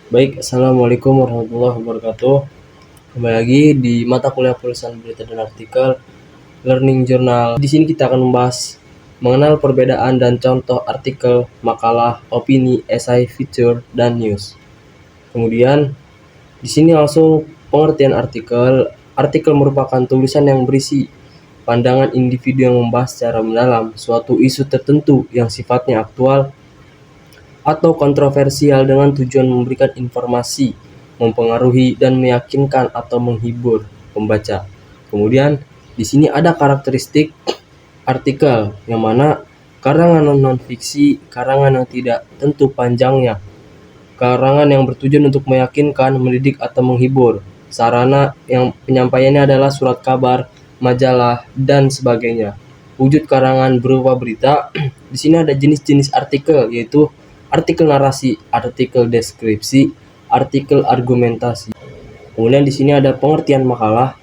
Baik, assalamualaikum warahmatullahi wabarakatuh. Kembali lagi di mata kuliah penulisan berita dan artikel Learning Journal. Di sini kita akan membahas mengenal perbedaan dan contoh artikel, makalah, opini, esai, feature, dan news. Kemudian di sini langsung pengertian artikel. Artikel merupakan tulisan yang berisi pandangan individu yang membahas secara mendalam suatu isu tertentu yang sifatnya aktual atau kontroversial dengan tujuan memberikan informasi, mempengaruhi, dan meyakinkan atau menghibur pembaca. Kemudian di sini ada karakteristik artikel yang mana karangan non-fiksi, karangan yang tidak tentu panjangnya, karangan yang bertujuan untuk meyakinkan, mendidik, atau menghibur. Sarana yang penyampaiannya adalah surat kabar, majalah, dan sebagainya. Wujud karangan berupa berita. Di sini ada jenis-jenis artikel, yaitu artikel narasi, artikel deskripsi, artikel argumentasi. Kemudian di sini ada pengertian makalah.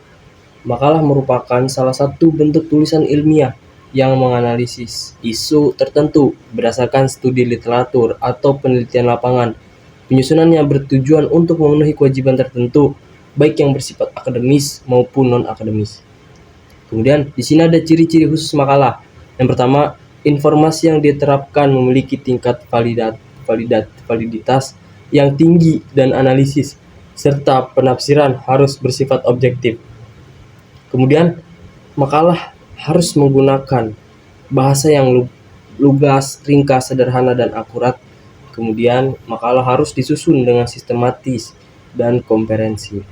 Makalah merupakan salah satu bentuk tulisan ilmiah yang menganalisis isu tertentu berdasarkan studi literatur atau penelitian lapangan. Penyusunannya bertujuan untuk memenuhi kewajiban tertentu, baik yang bersifat akademis maupun non-akademis. Kemudian di sini ada ciri-ciri khusus makalah. Yang pertama, informasi yang diterapkan memiliki tingkat validitas yang tinggi dan analisis, serta penafsiran harus bersifat objektif. Kemudian, makalah harus menggunakan bahasa yang lugas, ringkas, sederhana, dan akurat. Kemudian, makalah harus disusun dengan sistematis dan komprehensif.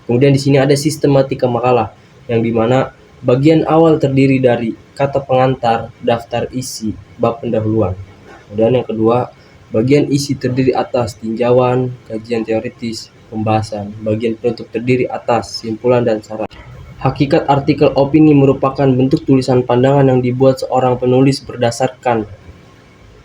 Kemudian di sini ada sistematika makalah, yang dimana bagian awal terdiri dari kata pengantar, daftar isi, bab pendahuluan. Kemudian yang kedua, bagian isi terdiri atas tinjauan, kajian teoritis, pembahasan. Bagian penutup terdiri atas simpulan dan saran. Hakikat artikel opini merupakan bentuk tulisan pandangan yang dibuat seorang penulis berdasarkan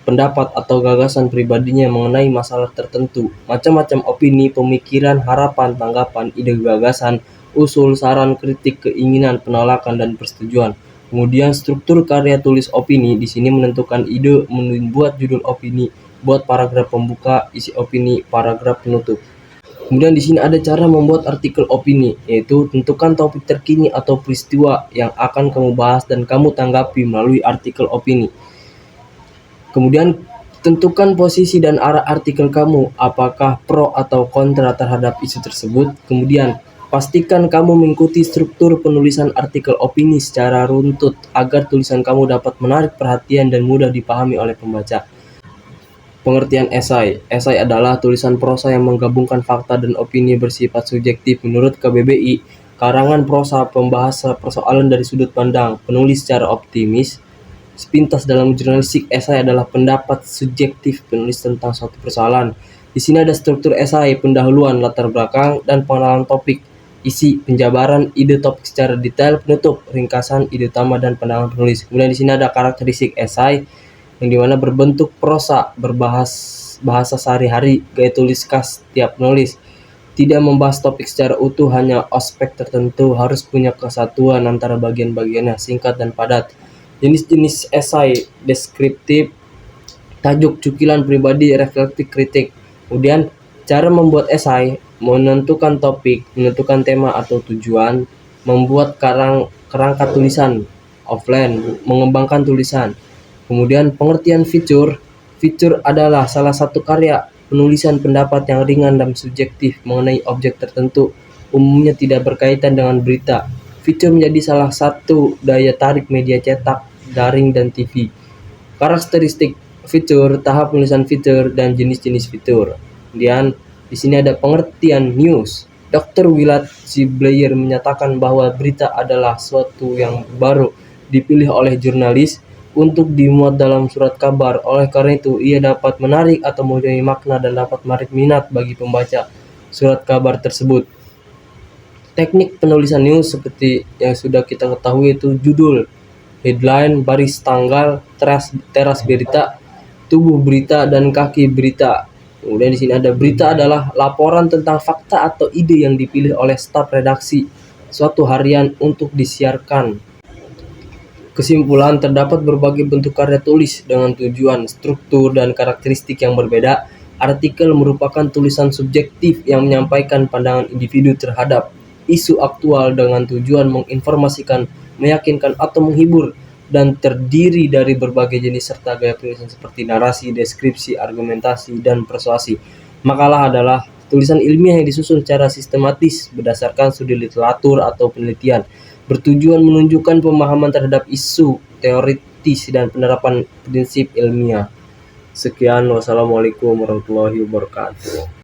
pendapat atau gagasan pribadinya mengenai masalah tertentu. Macam-macam opini, pemikiran, harapan, tanggapan, ide, gagasan, usul, saran, kritik, keinginan, penolakan, dan persetujuan. Kemudian struktur karya tulis opini di sini menentukan ide, membuat judul opini, buat paragraf pembuka, isi opini, paragraf penutup. Kemudian di sini ada cara membuat artikel opini, yaitu tentukan topik terkini atau peristiwa yang akan kamu bahas dan kamu tanggapi melalui artikel opini. Kemudian tentukan posisi dan arah artikel kamu, apakah pro atau kontra terhadap isu tersebut. Kemudian pastikan kamu mengikuti struktur penulisan artikel opini secara runtut agar tulisan kamu dapat menarik perhatian dan mudah dipahami oleh pembaca. Pengertian esai. Esai adalah tulisan prosa yang menggabungkan fakta dan opini bersifat subjektif. Menurut KBBI, karangan prosa pembahas persoalan dari sudut pandang penulis secara optimis. Sepintas dalam jurnalistik, esai adalah pendapat subjektif penulis tentang suatu persoalan. Di sini ada struktur esai, pendahuluan, latar belakang, dan pengenalan topik. Isi, penjabaran ide topik secara detail, penutup, ringkasan ide utama dan pandangan penulis. Kemudian di sini ada karakteristik esai, yang dimana berbentuk prosa, bahasa sehari-hari, gaya tulis khas tiap penulis, tidak membahas topik secara utuh, hanya aspek tertentu, harus punya kesatuan antara bagian-bagiannya, singkat dan padat. Jenis-jenis esai, deskriptif, tajuk, cukilan pribadi, reflektif, kritik. Kemudian cara membuat esai, menentukan topik, menentukan tema atau tujuan, membuat kerangka tulisan, offline, mengembangkan tulisan. Kemudian pengertian feature. Feature adalah salah satu karya penulisan pendapat yang ringan dan subjektif mengenai objek tertentu, umumnya tidak berkaitan dengan berita. Feature menjadi salah satu daya tarik media cetak, daring, dan TV. Karakteristik feature, tahap penulisan feature, dan jenis-jenis feature. Kemudian di sini ada pengertian news. Dr. Willard C. Blair menyatakan bahwa berita adalah suatu yang baru dipilih oleh jurnalis untuk dimuat dalam surat kabar. Oleh karena itu, ia dapat menarik atau mempunyai makna dan dapat menarik minat bagi pembaca surat kabar tersebut. Teknik penulisan news seperti yang sudah kita ketahui itu judul, headline, baris tanggal, teras berita, tubuh berita, dan kaki berita. Kemudian di sini ada berita adalah laporan tentang fakta atau ide yang dipilih oleh staf redaksi suatu harian untuk disiarkan. Kesimpulan, terdapat berbagai bentuk karya tulis dengan tujuan, struktur, dan karakteristik yang berbeda. Artikel merupakan tulisan subjektif yang menyampaikan pandangan individu terhadap isu aktual dengan tujuan menginformasikan, meyakinkan, atau menghibur, dan terdiri dari berbagai jenis serta gaya penulisan seperti narasi, deskripsi, argumentasi, dan persuasi. Makalah adalah tulisan ilmiah yang disusun secara sistematis berdasarkan studi literatur atau penelitian, bertujuan menunjukkan pemahaman terhadap isu teoritis dan penerapan prinsip ilmiah. Sekian, wassalamualaikum warahmatullahi wabarakatuh.